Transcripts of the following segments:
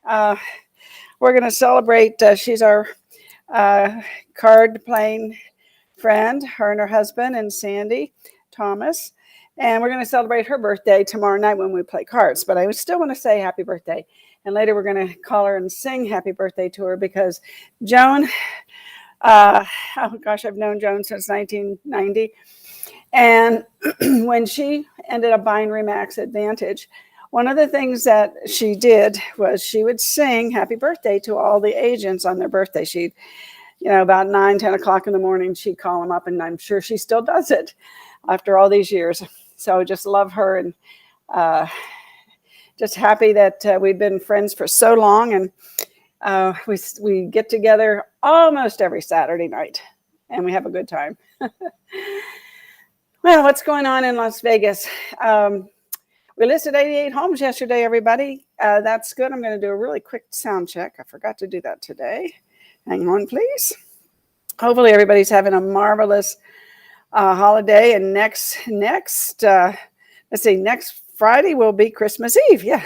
We're going to celebrate. She's our card playing friend, her and her husband, and Sandy Thomas. And we're going to celebrate her birthday tomorrow night when we play cards. But I still want to say happy birthday. And later we're going to call her and sing happy birthday to her because Joan, oh gosh, I've known Joan since 1990. And when she ended up buying Remax Advantage, one of the things that she did was she would sing happy birthday to all the agents on their birthday. She'd, about 9, 10 o'clock in the morning, she'd call them up, and I'm sure she still does it after all these years. So just love her, and just happy that we've been friends for so long, and we get together almost every Saturday night, and we have a good time. Well, what's going on in Las Vegas? We listed 88 homes yesterday, everybody. That's good. I'm going to do a really quick sound check. I forgot to do that today. Hang on, please. Hopefully everybody's having a marvelous holiday. And next Friday will be Christmas Eve. Yeah,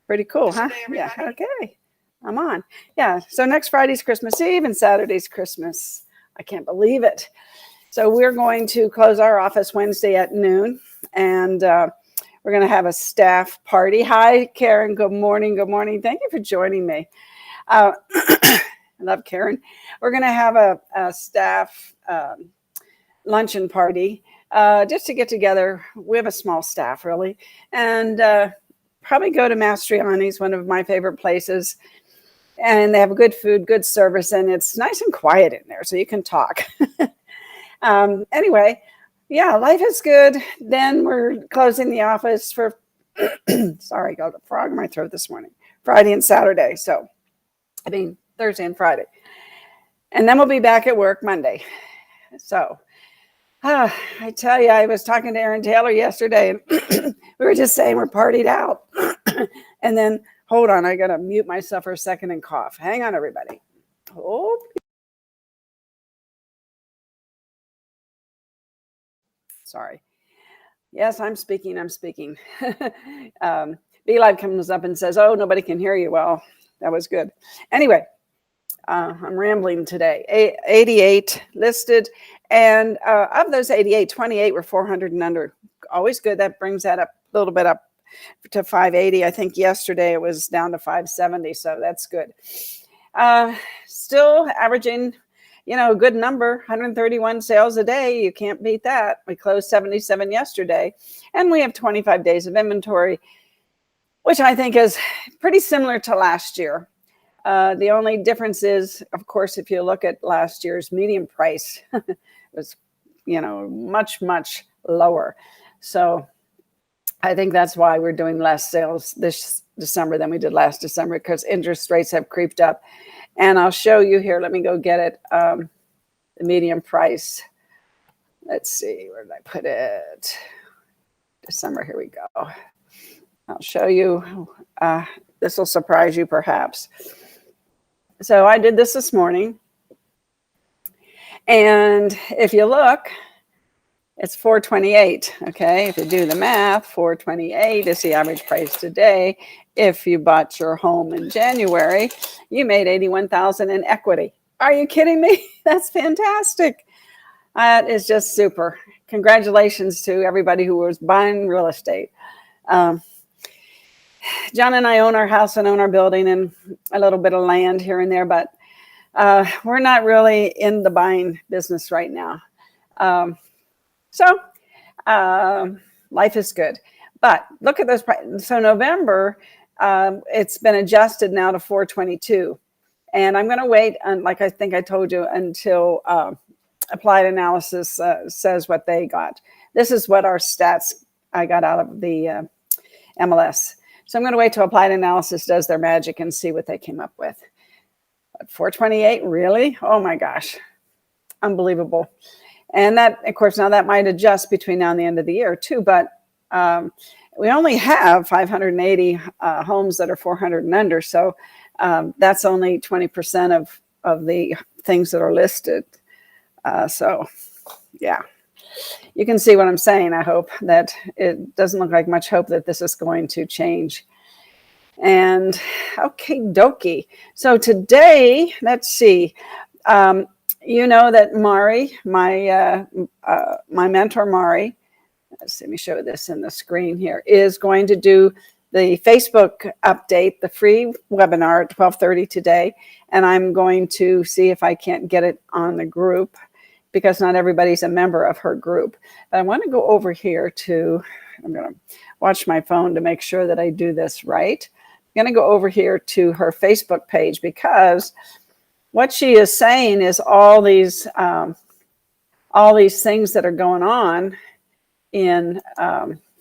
pretty cool, huh? Yeah, okay. I'm on. Yeah, so next Friday's Christmas Eve and Saturday's Christmas. I can't believe it. So we're going to close our office Wednesday at noon, and we're going to have a staff party. Hi, Karen. Good morning. Good morning. Thank you for joining me. I love Karen. We're going to have a staff luncheon party just to get together. We have a small staff, really, and probably go to Mastriani's, one of my favorite places. And they have good food, good service, and it's nice and quiet in there, so you can talk. Anyway, yeah, life is good. Then we're closing the office for, sorry, got a frog in my throat this morning, Friday and Saturday. So, Thursday and Friday. And then we'll be back at work Monday. So, I tell you, I was talking to Aaron Taylor yesterday, and we were just saying we're partied out. And then, hold on, I got to mute myself for a second and cough. Hang on, everybody. Oh. Sorry. Yes, I'm speaking. B-Live comes up and says, oh, nobody can hear you. Well, that was good. Anyway, I'm rambling today. 88 listed. And of those 88, 28 were 400 and under. Always good. That brings that up a little bit up to 580. I think yesterday it was down to 570. So that's good. Still averaging a good number, 131 sales a day. You can't beat that. We closed 77 yesterday, and we have 25 days of inventory, which I think is pretty similar to last year. The only difference is, of course, if you look at last year's median price, it was, much, much lower. So I think that's why we're doing less sales this December than we did last December, because interest rates have creeped up. And I'll show you here. Let me go get it. The median price. Let's see. Where did I put it? December. Here we go. I'll show you. This will surprise you, perhaps. So I did this morning. And if you look, it's 428. Okay. If you do the math, 428 is the average price today. If you bought your home in January, you made $81,000 in equity. Are you kidding me? That's fantastic. That is just super. Congratulations to everybody who was buying real estate. John and I own our house and own our building and a little bit of land here and there, but we're not really in the buying business right now. So life is good. But look at those prices. So November, it's been adjusted now to 422. And I'm going to wait, like I think I told you, until Applied Analysis says what they got. This is what our stats I got out of the MLS. So I'm going to wait till Applied Analysis does their magic and see what they came up with. 428, really? Oh my gosh. Unbelievable. And that, of course, now that might adjust between now and the end of the year too, but we only have 580 homes that are 400 and under. So that's only 20% of the things that are listed. So yeah, you can see what I'm saying. I hope that it doesn't look like much hope that this is going to change. And okay, dokie. So today, let's see. You know that Mari, my mentor Mari, let me show this in the screen here, is going to do the Facebook update, the free webinar at 12:30 today. And I'm going to see if I can't get it on the group, because not everybody's a member of her group. But I want to go over here to, I'm going to watch my phone to make sure that I do this right. I'm going to go over here to her Facebook page, because what she is saying is all these things that are going on in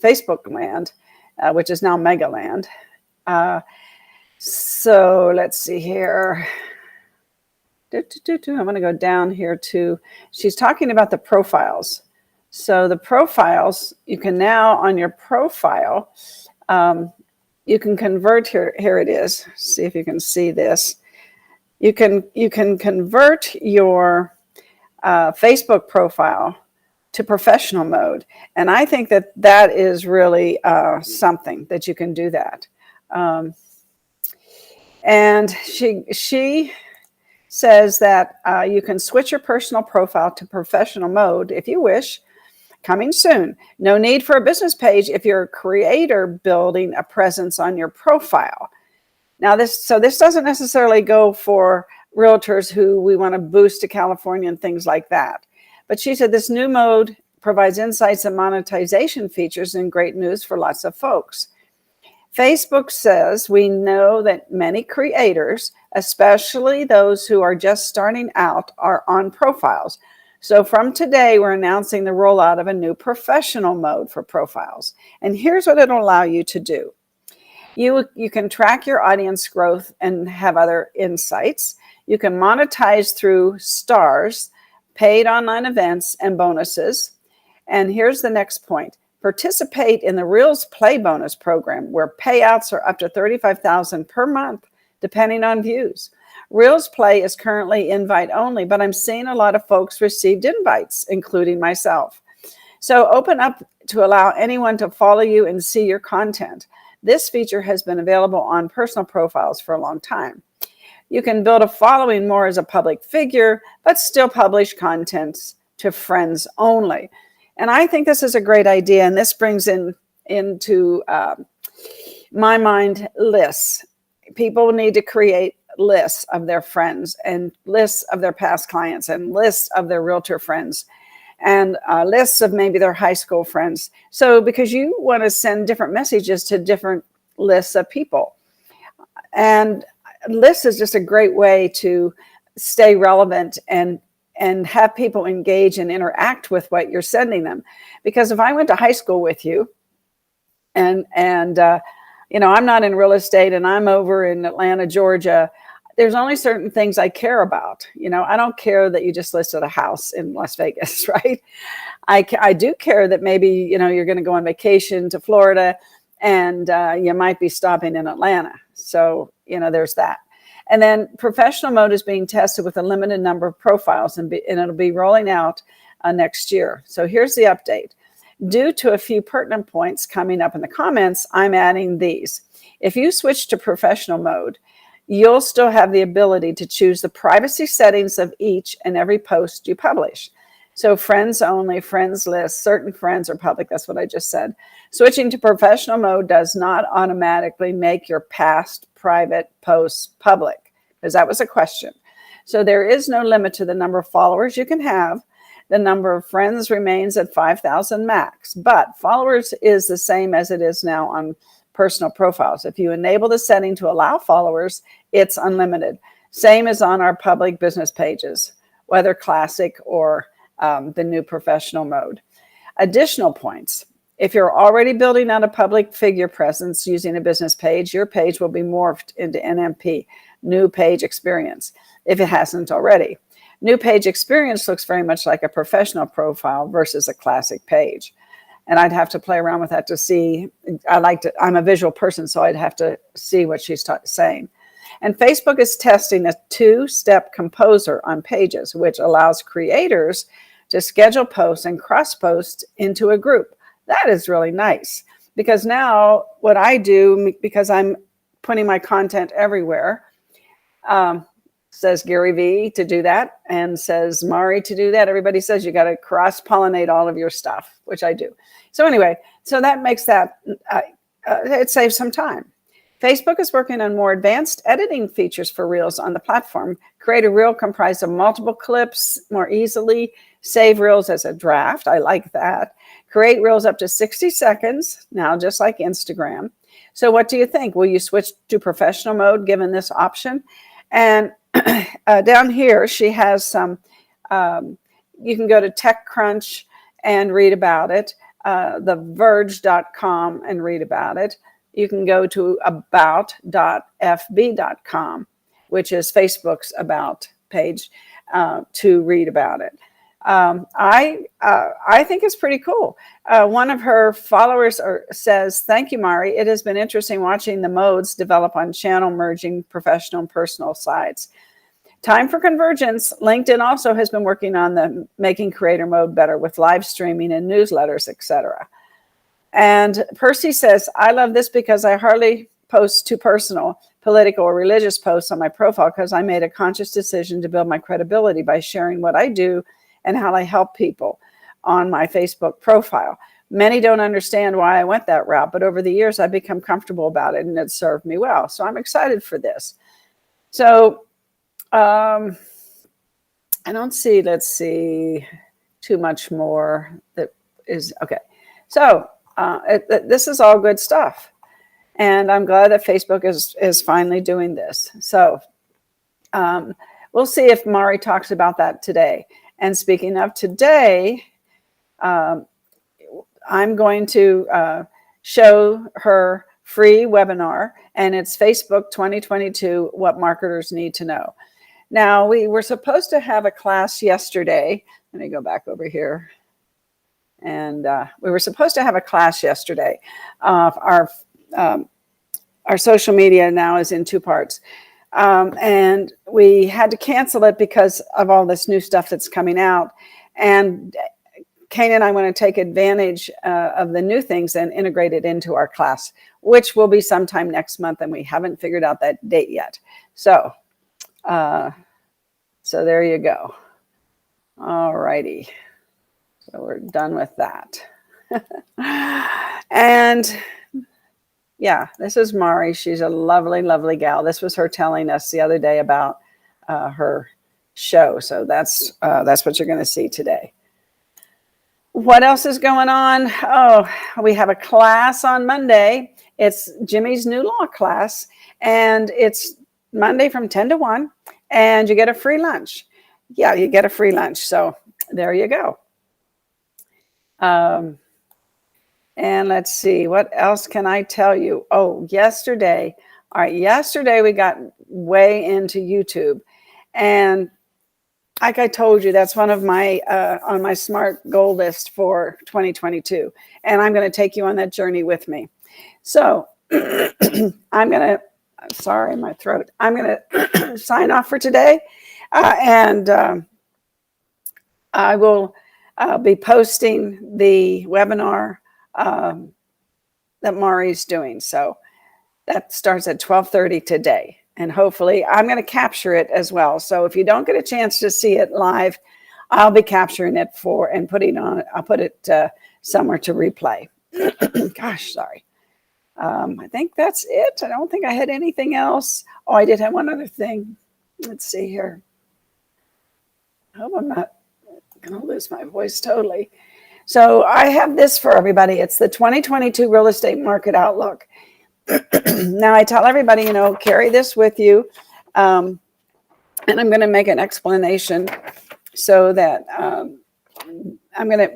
Facebook land, which is now Mega Land. So let's see here. I'm going to go down here to, she's talking about the profiles. So the profiles, you can now on your profile, you can convert here. Here it is. See if you can see this. You can convert your Facebook profile to professional mode, and I think that is really something that you can do that. And she says that you can switch your personal profile to professional mode if you wish. Coming soon. No need for a business page if you're a creator building a presence on your profile. Now this doesn't necessarily go for realtors who we want to boost to California and things like that. But she said this new mode provides insights and monetization features, and great news for lots of folks. Facebook says, we know that many creators, especially those who are just starting out, are on profiles. So from today, we're announcing the rollout of a new professional mode for profiles. And here's what it'll allow you to do. You can track your audience growth and have other insights. You can monetize through stars, paid online events, and bonuses. And here's the next point. Participate in the Reels Play bonus program, where payouts are up to $35,000 per month, depending on views. Reels Play is currently invite only, but I'm seeing a lot of folks received invites, including myself. So open up to allow anyone to follow you and see your content. This feature has been available on personal profiles for a long time. You can build a following more as a public figure, but still publish content to friends only. And I think this is a great idea. And this brings into my mind lists. People need to create lists of their friends and lists of their past clients and lists of their realtor friends and lists of maybe their high school friends. So because you want to send different messages to different lists of people. And lists is just a great way to stay relevant and have people engage and interact with what you're sending them. Because if I went to high school with you and you know, I'm not in real estate and I'm over in Atlanta, Georgia, there's only certain things I care about. You know, I don't care that you just listed a house in Las Vegas, right? I do care that maybe, you know, you're going to go on vacation to Florida and you might be stopping in Atlanta. So, you know, there's that. And then professional mode is being tested with a limited number of profiles, and it'll be rolling out next year. So here's the update. Due to a few pertinent points coming up in the comments, I'm adding these. If you switch to professional mode, you'll still have the ability to choose the privacy settings of each and every post you publish. So friends only, friends list, certain friends are public. That's what I just said. Switching to professional mode does not automatically make your past private posts public, because that was a question. So there is no limit to the number of followers you can have. The number of friends remains at 5,000 max, but followers is the same as it is now on personal profiles. If you enable the setting to allow followers, it's unlimited. Same as on our public business pages, whether classic or the new professional mode. Additional points. If you're already building out a public figure presence using a business page, your page will be morphed into NMP, new page experience, if it hasn't already. New page experience looks very much like a professional profile versus a classic page. And I'd have to play around with that to see. I'm a visual person, so I'd have to see what she's saying. And Facebook is testing a two-step composer on pages, which allows creators to schedule posts and cross-post into a group. That is really nice, because now what I do, because I'm putting my content everywhere. Says Gary V to do that, and says Mari to do that. Everybody says you got to cross-pollinate all of your stuff, which I do. So anyway, so that makes that, it saves some time. Facebook is working on more advanced editing features for Reels on the platform. Create a Reel comprised of multiple clips more easily. Save Reels as a draft. I like that. Create Reels up to 60 seconds, now just like Instagram. So what do you think? Will you switch to professional mode given this option? And down here, she has some, you can go to TechCrunch and read about it, theverge.com and read about it. You can go to about.fb.com, which is Facebook's about page, to read about it. I think it's pretty cool. One of her followers says, "Thank you, Mari. It has been interesting watching the modes develop on channel merging professional and personal sides. Time for convergence. LinkedIn also has been working on the making creator mode better with live streaming and newsletters, etc." And Percy says, "I love this because I hardly post too personal, political, or religious posts on my profile because I made a conscious decision to build my credibility by sharing what I do and how I help people on my Facebook profile. Many don't understand why I went that route, but over the years I've become comfortable about it and it served me well. So I'm excited for this." So I don't see, let's see, too much more that is, okay. So this is all good stuff. And I'm glad that Facebook is finally doing this. So we'll see if Mari talks about that today. And speaking of today, I'm going to show her free webinar, and it's Facebook 2022, What Marketers Need to Know. Now, we were supposed to have a class yesterday. Let me go back over here. And we were supposed to have a class yesterday. Our social media now is in two parts. And we had to cancel it because of all this new stuff that's coming out. And Kane and I want to take advantage of the new things and integrate it into our class, which will be sometime next month. And we haven't figured out that date yet. So there you go. All righty. So we're done with that. And yeah, this is Mari. She's a lovely, lovely gal. This was her telling us the other day about her show. So that's what you're going to see today. What else is going on? Oh, we have a class on Monday. It's Jimmy's new law class, and it's Monday from 10 to 1, and you get a free lunch. Yeah, you get a free lunch. So there you go. And let's see, what else can I tell you? Oh, yesterday we got way into YouTube. And like I told you, that's one of my, on my SMART goal list for 2022. And I'm going to take you on that journey with me. So I'm going to, sorry, my throat. I'm going to sign off for today. And I will be posting the webinar that Mari's doing. So that starts at 12:30 today. And hopefully I'm going to capture it as well. So if you don't get a chance to see it live, I'll be capturing it and putting on, I'll put it somewhere to replay. Gosh, sorry. I think that's it. I don't think I had anything else. Oh, I did have one other thing. Let's see here. I hope I'm not going to lose my voice totally. So I have this for everybody. It's the 2022 Real Estate Market Outlook. Now I tell everybody, carry this with you. And I'm going to make an explanation so that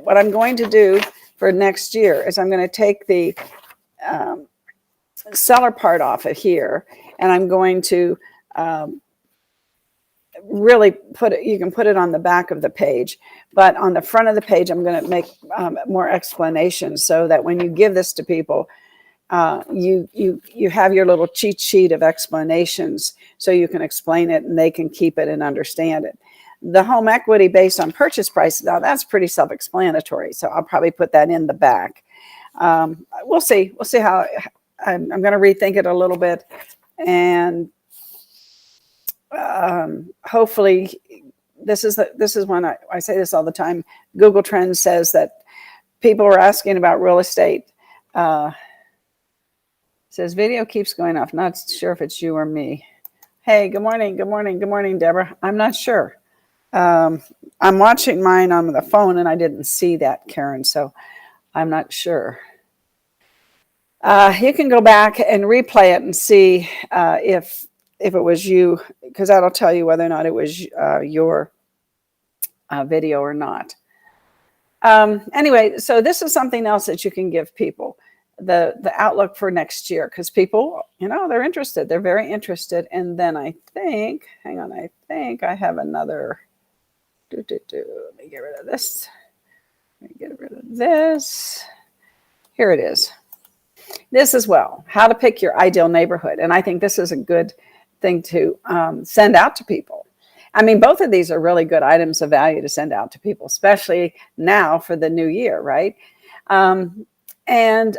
what I'm going to do for next year is I'm going to take the seller part off of here, and I'm going to really put it, you can put it on the back of the page, but on the front of the page, I'm going to make more explanations so that when you give this to people, you have your little cheat sheet of explanations so you can explain it and they can keep it and understand it. The home equity based on purchase price, now that's pretty self-explanatory. So I'll probably put that in the back. We'll see how I'm going to rethink it a little bit And hopefully, this is when I say this all the time. Google Trends says that people are asking about real estate. Says video keeps going off. Not sure if it's you or me. Hey, good morning, good morning, good morning, Deborah. I'm not sure. I'm watching mine on the phone, and I didn't see that, Karen, so I'm not sure. You can go back and replay it and see if it was you, because that'll tell you whether or not it was your video or not. Anyway, so this is something else that you can give people, the outlook for next year, because people, they're interested. They're very interested. And then I think I have another. Let me get rid of this. Let me get rid of this. Here it is. This as well, how to pick your ideal neighborhood. And I think this is a good thing to send out to people. I mean, both of these are really good items of value to send out to people, especially now for the new year, right? And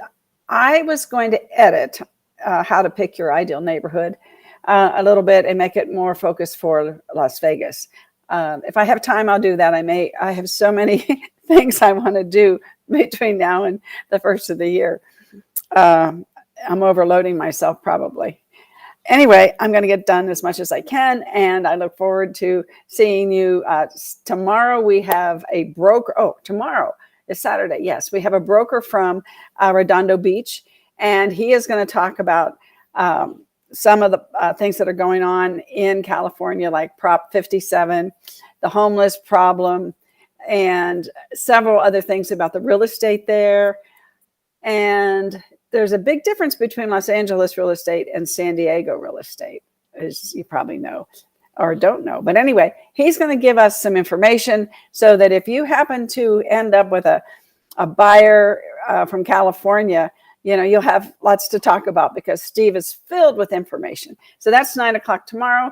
I was going to edit how to pick your ideal neighborhood a little bit and make it more focused for Las Vegas. If I have time, I'll do that. I have so many things I want to do between now and the first of the year. I'm overloading myself probably. Anyway, I'm going to get done as much as I can, and I look forward to seeing you tomorrow. We have a broker. Oh, tomorrow is Saturday. Yes, we have a broker from Redondo Beach, and he is going to talk about some of the things that are going on in California, like Prop 57, the homeless problem, and several other things about the real estate there. And there's a big difference between Los Angeles real estate and San Diego real estate, as you probably know or don't know. But anyway, he's going to give us some information so that if you happen to end up with a buyer from California, you'll have lots to talk about because Steve is filled with information. So that's 9 o'clock tomorrow.